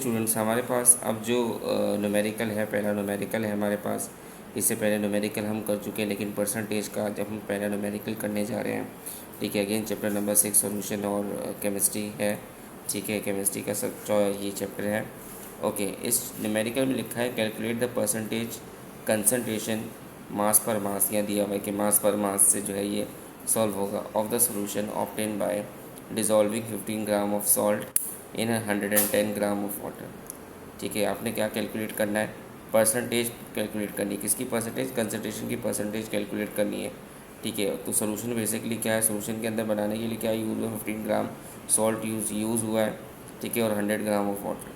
Students, हमारे पास अब जो न्यूमेरिकल है, पहला न्यूमेरिकल है हमारे पास। इससे पहले न्यूमेरिकल हम कर चुके हैं, लेकिन परसेंटेज का जब हम पहला न्यूमेरिकल करने जा रहे हैं, ठीक है। अगेन चैप्टर नंबर 6 सॉल्यूशन और केमिस्ट्री है, ठीक है। केमिस्ट्री का सब ये चैप्टर है, ओके। इस न्यूमेरिकल में लिखा है कैलकुलेट द परसेंटेज कंसनट्रेशन मास पर मास, यहाँ दिया हुआ है कि मास पर मास से जो है ये सॉल्व होगा, of the solution obtain by dissolving 15 gram of salt in 110 gram of water, ठीक है। आपने क्या कैलकुलेट करना है, परसेंटेज कैलकुलेट करनी है। किसकी परसेंटेज, कंसनट्रेशन की परसेंटेज कैलकुलेट करनी है, ठीक है। तो सोल्यूशन बेसिकली क्या है, सोल्यूशन के अंदर बनाने के लिए क्या यूज़ हुआ, 15 ग्राम सॉल्ट यूज़ हुआ है, ठीक है, और 100 ग्राम ऑफ वाटर,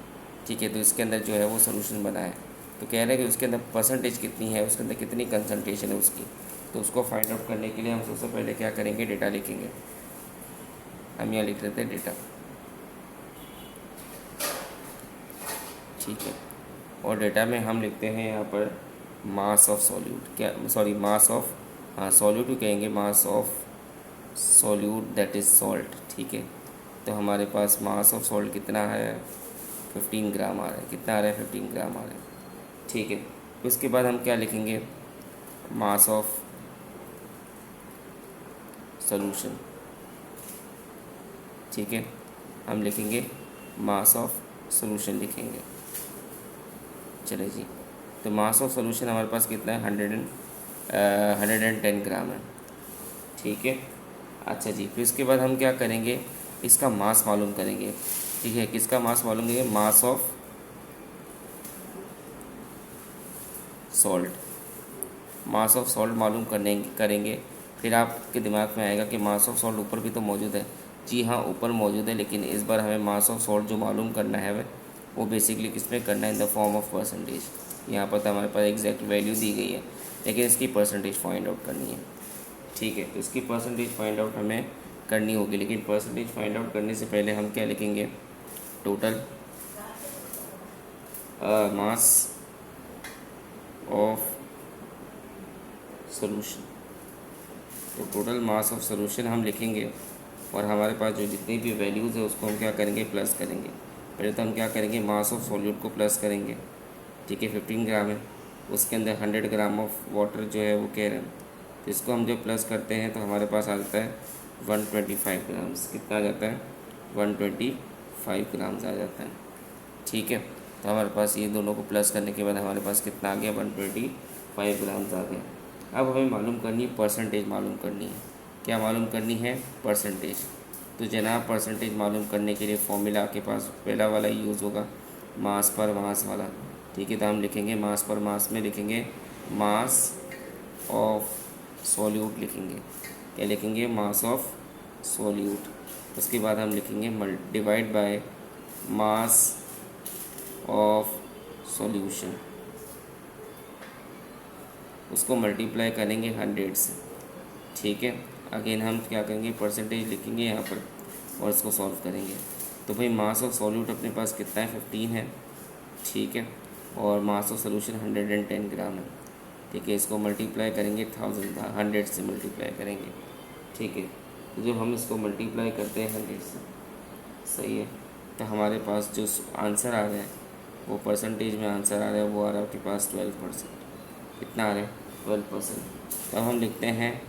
ठीक है। तो इसके अंदर जो है वो सोल्यूशन बना है। तो कह रहे हैं कि उसके अंदर परसेंटेज कितनी है, उसके अंदर कितनी कंसनट्रेशन है उसकी। तो उसको फाइंड आउट करने के लिए हम सबसे पहले क्या करेंगे, डेटा लिखेंगे। हम यहाँ लिख लेते हैं डेटा, ठीक है। और डेटा में हम लिखते हैं यहाँ पर मास ऑफ सॉल्यूट, क्या सॉरी मास ऑफ, हाँ सॉल्यूट ही कहेंगे, mass of solute that is salt, ठीक है। तो हमारे पास मास ऑफ सॉल्ट कितना है, 15 ग्राम आ रहा है। कितना आ रहा है, 15 ग्राम आ रहा है, ठीक है। उसके बाद हम क्या लिखेंगे, मास ऑफ सॉल्यूशन, ठीक है। हम लिखेंगे मास ऑफ सॉल्यूशन लिखेंगे, चले जी। तो मास ऑफ सॉल्यूशन हमारे पास कितना है, 110 ग्राम है, ठीक है। अच्छा जी, फिर इसके बाद हम क्या करेंगे, इसका मास मालूम करेंगे, ठीक है। किसका मास मालूम करेंगे, mass of salt, mass of salt मालूम करेंगे। फिर आपके दिमाग में आएगा कि मास ऑफ सॉल्ट ऊपर भी तो मौजूद है। जी हाँ, ऊपर मौजूद है, लेकिन इस बार हमें मास ऑफ सॉल्ट जो मालूम करना है वो बेसिकली किस में करना है, in the form of percentage. यहाँ पर तो हमारे पास एग्जैक्ट वैल्यू दी गई है, लेकिन इसकी परसेंटेज फाइंड आउट करनी है, ठीक है। तो इसकी परसेंटेज फाइंड आउट हमें करनी होगी, लेकिन परसेंटेज फाइंड आउट करने से पहले हम क्या लिखेंगे, टोटल मास ऑफ सॉल्यूशन। तो टोटल मास ऑफ सॉल्यूशन हम लिखेंगे, और हमारे पास जो जितनी भी वैल्यूज़ है उसको हम क्या करेंगे, प्लस करेंगे। पहले तो हम क्या करेंगे, मास ऑफ सॉल्यूट को प्लस करेंगे, ठीक है। 15 ग्राम है, उसके अंदर 100 ग्राम ऑफ वाटर जो है वो कह रहे हैं। तो इसको हम जब प्लस करते हैं तो हमारे पास आ जाता है 125 ग्राम्स। कितना आ जाता है, 125 ग्राम्स आ जाता है, ठीक है। तो हमारे पास ये दोनों को प्लस करने के बाद हमारे पास कितना आ गया, 125 ग्राम्स आ गया। अब हमें मालूम करनी है परसेंटेज, मालूम करनी है। क्या मालूम करनी है, परसेंटेज। तो जनाब परसेंटेज मालूम करने के लिए फॉर्मूला आपके पास पहला वाला यूज़ होगा, मास पर मास वाला, ठीक है। तो हम लिखेंगे मास पर मास में लिखेंगे मास ऑफ सॉल्यूट लिखेंगे। क्या लिखेंगे, मास ऑफ सॉल्यूट। उसके बाद हम लिखेंगे divide by mass of solution, उसको मल्टीप्लाई करेंगे 100 से, ठीक है। अगेन हम क्या करेंगे, परसेंटेज लिखेंगे यहाँ पर और इसको सॉल्व करेंगे। तो भाई मास ऑफ सॉल्यूट अपने पास कितना है, 15 है, ठीक है। और मास ऑफ सॉल्यूशन 110 ग्राम है, ठीक है। इसको मल्टीप्लाई करेंगे 100 से मल्टीप्लाई करेंगे, ठीक है। तो जब हम इसको मल्टीप्लाई करते हैं 100 से, सही है, तो हमारे पास जो आंसर आ रहा है वो परसेंटेज में आंसर आ रहा है, वो आ रहा है आपके पास 12%। कितना आ रहा है, 12%। तो अब हम लिखते हैं